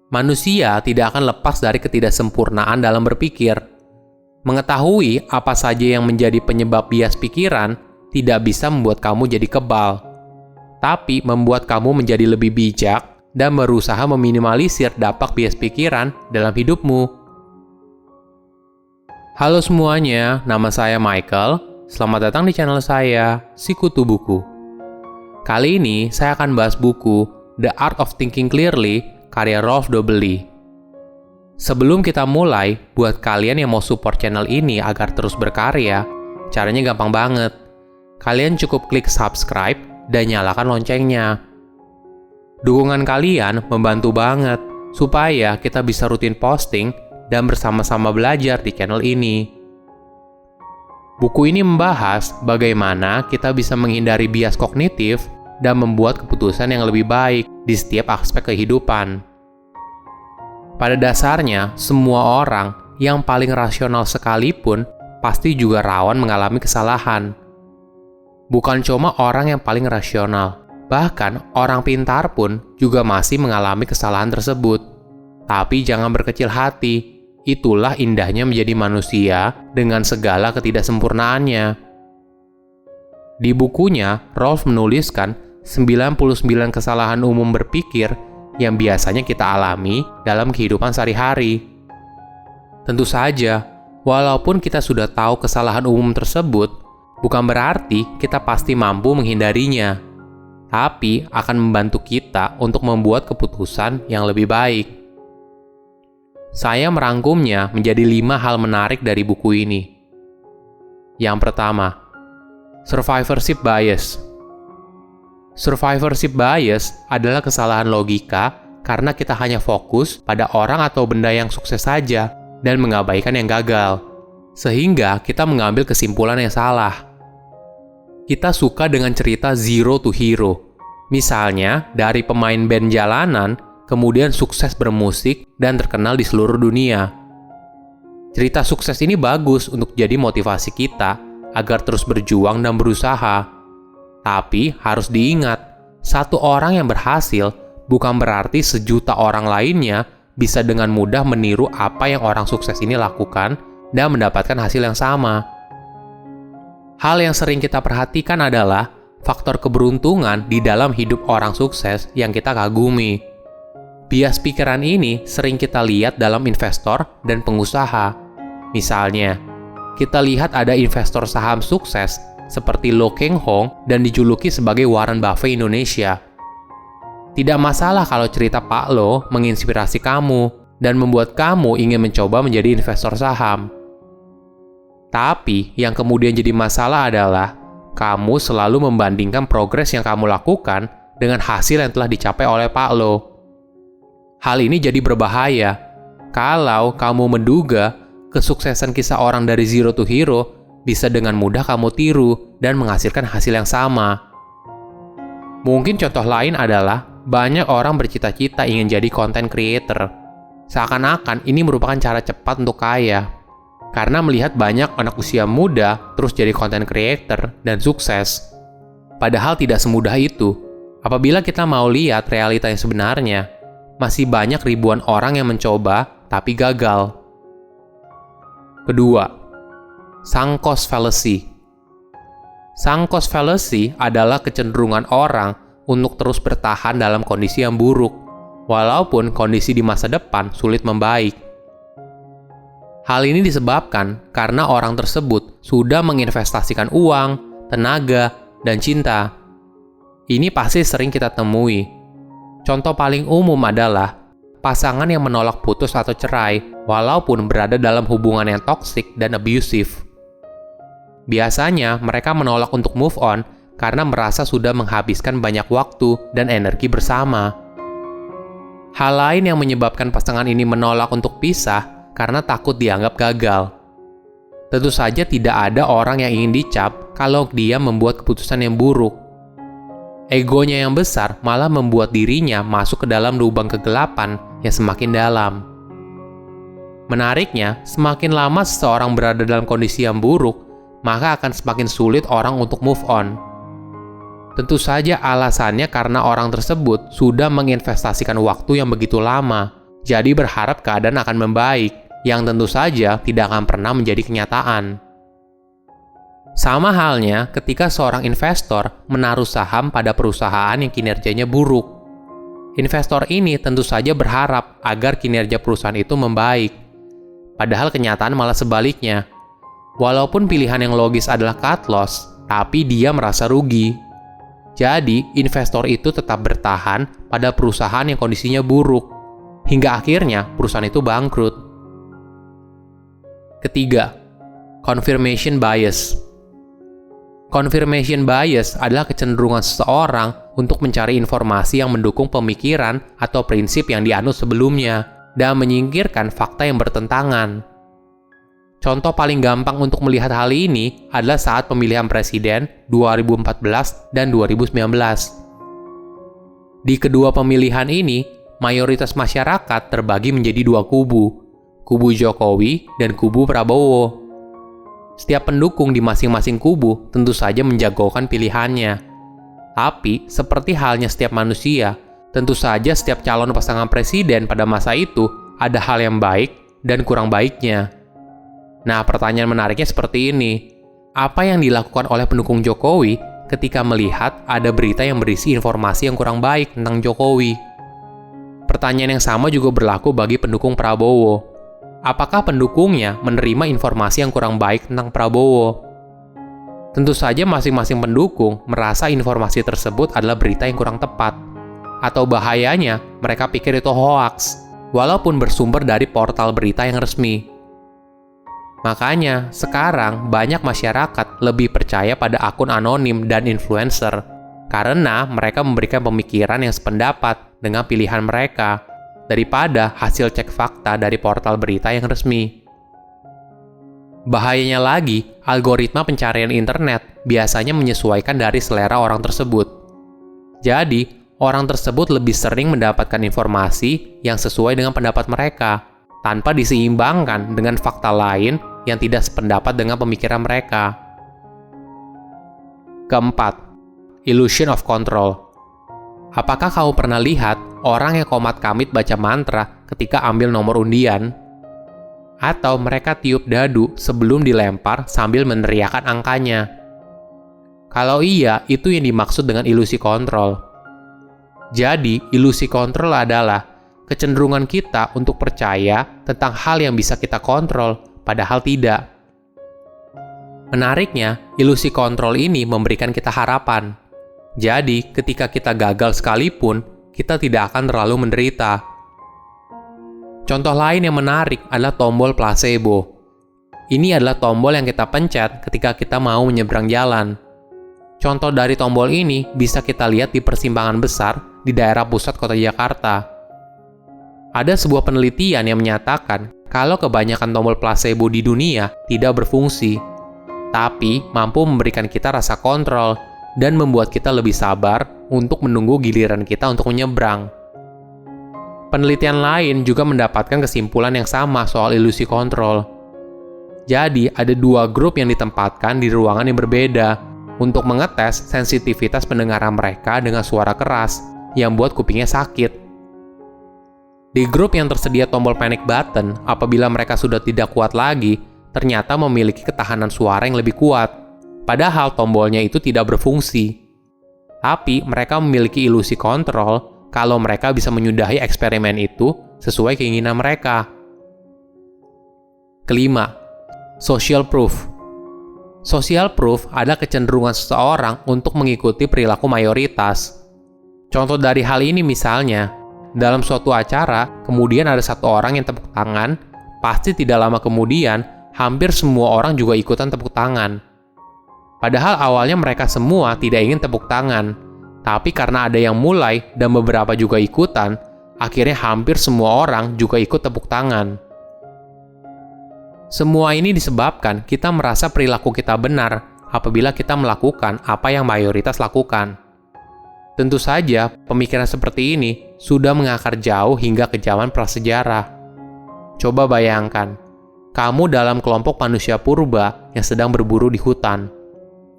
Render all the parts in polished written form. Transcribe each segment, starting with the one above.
Manusia tidak akan lepas dari ketidaksempurnaan dalam berpikir. Mengetahui apa saja yang menjadi penyebab bias pikiran tidak bisa membuat kamu jadi kebal, tapi membuat kamu menjadi lebih bijak dan berusaha meminimalisir dampak bias pikiran dalam hidupmu. Halo semuanya, nama saya Michael. Selamat datang di channel saya, Sikutu Buku. Kali ini saya akan bahas buku The Art of Thinking Clearly, karya Rolf Dobelli. Sebelum kita mulai, buat kalian yang mau support channel ini agar terus berkarya, caranya gampang banget. Kalian cukup klik subscribe dan nyalakan loncengnya. Dukungan kalian membantu banget supaya kita bisa rutin posting dan bersama-sama belajar di channel ini. Buku ini membahas bagaimana kita bisa menghindari bias kognitif dan membuat keputusan yang lebih baik di setiap aspek kehidupan. Pada dasarnya, semua orang yang paling rasional sekalipun pasti juga rawan mengalami kesalahan. Bukan cuma orang yang paling rasional, bahkan orang pintar pun juga masih mengalami kesalahan tersebut. Tapi jangan berkecil hati, itulah indahnya menjadi manusia dengan segala ketidaksempurnaannya. Di bukunya, Rolf menuliskan 99 kesalahan umum berpikir yang biasanya kita alami dalam kehidupan sehari-hari. Tentu saja, walaupun kita sudah tahu kesalahan umum tersebut, bukan berarti kita pasti mampu menghindarinya, tapi akan membantu kita untuk membuat keputusan yang lebih baik. Saya merangkumnya menjadi 5 hal menarik dari buku ini. Yang pertama, survivorship bias. Survivorship bias adalah kesalahan logika karena kita hanya fokus pada orang atau benda yang sukses saja dan mengabaikan yang gagal, sehingga kita mengambil kesimpulan yang salah. Kita suka dengan cerita zero to hero, misalnya dari pemain band jalanan kemudian sukses bermusik dan terkenal di seluruh dunia. Cerita sukses ini bagus untuk jadi motivasi kita agar terus berjuang dan berusaha. Tapi harus diingat, satu orang yang berhasil bukan berarti sejuta orang lainnya bisa dengan mudah meniru apa yang orang sukses ini lakukan dan mendapatkan hasil yang sama. Hal yang sering kita perhatikan adalah faktor keberuntungan di dalam hidup orang sukses yang kita kagumi. Bias pikiran ini sering kita lihat dalam investor dan pengusaha. Misalnya, kita lihat ada investor saham sukses seperti Lo Keng Hong dan dijuluki sebagai Warren Buffett Indonesia. Tidak masalah kalau cerita Pak Lo menginspirasi kamu dan membuat kamu ingin mencoba menjadi investor saham. Tapi yang kemudian jadi masalah adalah kamu selalu membandingkan progres yang kamu lakukan dengan hasil yang telah dicapai oleh Pak Lo. Hal ini jadi berbahaya kalau kamu menduga kesuksesan kisah orang dari zero to hero bisa dengan mudah kamu tiru dan menghasilkan hasil yang sama. Mungkin contoh lain adalah banyak orang bercita-cita ingin jadi content creator. Seakan-akan ini merupakan cara cepat untuk kaya. Karena melihat banyak anak usia muda terus jadi content creator dan sukses. Padahal tidak semudah itu. Apabila kita mau lihat realita yang sebenarnya, masih banyak ribuan orang yang mencoba tapi gagal. Kedua, sunk cost fallacy. Sunk cost fallacy adalah kecenderungan orang untuk terus bertahan dalam kondisi yang buruk, walaupun kondisi di masa depan sulit membaik. Hal ini disebabkan karena orang tersebut sudah menginvestasikan uang, tenaga, dan cinta. Ini pasti sering kita temui. Contoh paling umum adalah pasangan yang menolak putus atau cerai, walaupun berada dalam hubungan yang toksik dan abusive. Biasanya, mereka menolak untuk move on karena merasa sudah menghabiskan banyak waktu dan energi bersama. Hal lain yang menyebabkan pasangan ini menolak untuk pisah karena takut dianggap gagal. Tentu saja tidak ada orang yang ingin dicap kalau dia membuat keputusan yang buruk. Egonya yang besar malah membuat dirinya masuk ke dalam lubang kegelapan yang semakin dalam. Menariknya, semakin lama seseorang berada dalam kondisi yang buruk, maka akan semakin sulit orang untuk move on. Tentu saja alasannya karena orang tersebut sudah menginvestasikan waktu yang begitu lama, Jadi berharap keadaan akan membaik, yang tentu saja tidak akan pernah menjadi kenyataan. Sama halnya ketika seorang investor menaruh saham pada perusahaan yang kinerjanya buruk. Investor ini tentu saja berharap agar kinerja perusahaan itu membaik. Padahal kenyataan malah sebaliknya. Walaupun pilihan yang logis adalah cut loss, tapi dia merasa rugi. Jadi, investor itu tetap bertahan pada perusahaan yang kondisinya buruk, hingga akhirnya perusahaan itu bangkrut. Ketiga, confirmation bias. Confirmation bias adalah kecenderungan seseorang untuk mencari informasi yang mendukung pemikiran atau prinsip yang dianut sebelumnya dan menyingkirkan fakta yang bertentangan. Contoh paling gampang untuk melihat hal ini adalah saat pemilihan presiden 2014 dan 2019. Di kedua pemilihan ini, mayoritas masyarakat terbagi menjadi dua kubu Jokowi dan kubu Prabowo. Setiap pendukung di masing-masing kubu tentu saja menjagokan pilihannya. Tapi, seperti halnya setiap manusia, tentu saja setiap calon pasangan presiden pada masa itu ada hal yang baik dan kurang baiknya. Nah, pertanyaan menariknya seperti ini. Apa yang dilakukan oleh pendukung Jokowi ketika melihat ada berita yang berisi informasi yang kurang baik tentang Jokowi? Pertanyaan yang sama juga berlaku bagi pendukung Prabowo. Apakah pendukungnya menerima informasi yang kurang baik tentang Prabowo? Tentu saja masing-masing pendukung merasa informasi tersebut adalah berita yang kurang tepat. Atau bahayanya, mereka pikir itu hoaks, walaupun bersumber dari portal berita yang resmi. Makanya, sekarang banyak masyarakat lebih percaya pada akun anonim dan influencer, karena mereka memberikan pemikiran yang sependapat dengan pilihan mereka, daripada hasil cek fakta dari portal berita yang resmi. Bahayanya lagi, algoritma pencarian internet biasanya menyesuaikan dari selera orang tersebut. Jadi, orang tersebut lebih sering mendapatkan informasi yang sesuai dengan pendapat mereka, tanpa diseimbangkan dengan fakta lain yang tidak sependapat dengan pemikiran mereka. Keempat, illusion of control. Apakah kamu pernah lihat orang yang komat kamit baca mantra ketika ambil nomor undian? Atau mereka tiup dadu sebelum dilempar sambil meneriakkan angkanya? Kalau iya, itu yang dimaksud dengan ilusi kontrol. Jadi, ilusi kontrol adalah kecenderungan kita untuk percaya tentang hal yang bisa kita kontrol, padahal tidak. Menariknya, ilusi kontrol ini memberikan kita harapan. Jadi, ketika kita gagal sekalipun, kita tidak akan terlalu menderita. Contoh lain yang menarik adalah tombol placebo. Ini adalah tombol yang kita pencet ketika kita mau menyeberang jalan. Contoh dari tombol ini bisa kita lihat di persimpangan besar di daerah pusat kota Jakarta. Ada sebuah penelitian yang menyatakan kalau kebanyakan tombol placebo di dunia tidak berfungsi, tapi mampu memberikan kita rasa kontrol dan membuat kita lebih sabar untuk menunggu giliran kita untuk menyeberang. Penelitian lain juga mendapatkan kesimpulan yang sama soal ilusi kontrol. Jadi, ada dua grup yang ditempatkan di ruangan yang berbeda untuk mengetes sensitivitas pendengaran mereka dengan suara keras yang buat kupingnya sakit. Di grup yang tersedia tombol panic button, apabila mereka sudah tidak kuat lagi, ternyata memiliki ketahanan suara yang lebih kuat. Padahal tombolnya itu tidak berfungsi. Tapi mereka memiliki ilusi kontrol kalau mereka bisa menyudahi eksperimen itu sesuai keinginan mereka. Kelima, social proof. Social proof adalah kecenderungan seseorang untuk mengikuti perilaku mayoritas. Contoh dari hal ini misalnya, dalam suatu acara, kemudian ada satu orang yang tepuk tangan, pasti tidak lama kemudian, hampir semua orang juga ikutan tepuk tangan. Padahal awalnya mereka semua tidak ingin tepuk tangan, tapi karena ada yang mulai dan beberapa juga ikutan, akhirnya hampir semua orang juga ikut tepuk tangan. Semua ini disebabkan kita merasa perilaku kita benar apabila kita melakukan apa yang mayoritas lakukan. Tentu saja, pemikiran seperti ini sudah mengakar jauh hingga ke zaman prasejarah. Coba bayangkan, kamu dalam kelompok manusia purba yang sedang berburu di hutan.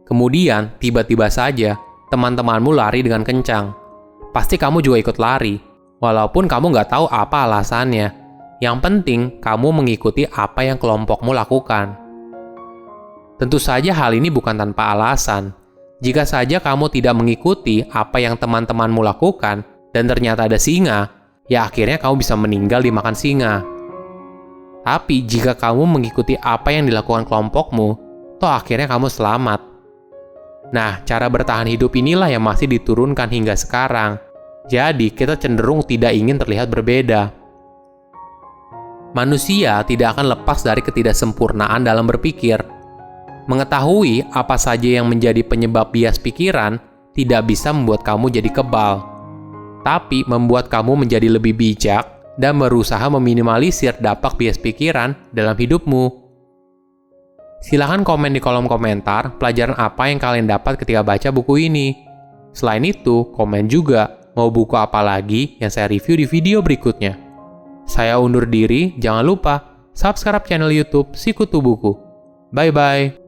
Kemudian, tiba-tiba saja, teman-temanmu lari dengan kencang. Pasti kamu juga ikut lari. Walaupun kamu nggak tahu apa alasannya, yang penting kamu mengikuti apa yang kelompokmu lakukan. Tentu saja hal ini bukan tanpa alasan. Jika saja kamu tidak mengikuti apa yang teman-temanmu lakukan dan ternyata ada singa, ya akhirnya kamu bisa meninggal dimakan singa. Tapi jika kamu mengikuti apa yang dilakukan kelompokmu, toh akhirnya kamu selamat. Nah, cara bertahan hidup inilah yang masih diturunkan hingga sekarang. Jadi, kita cenderung tidak ingin terlihat berbeda. Manusia tidak akan lepas dari ketidaksempurnaan dalam berpikir. Mengetahui apa saja yang menjadi penyebab bias pikiran tidak bisa membuat kamu jadi kebal, tapi membuat kamu menjadi lebih bijak dan berusaha meminimalisir dampak bias pikiran dalam hidupmu. Silahkan komen di kolom komentar pelajaran apa yang kalian dapat ketika baca buku ini. Selain itu, komen juga mau buku apa lagi yang saya review di video berikutnya. Saya undur diri, jangan lupa subscribe channel YouTube Sikutu Buku. Bye-bye.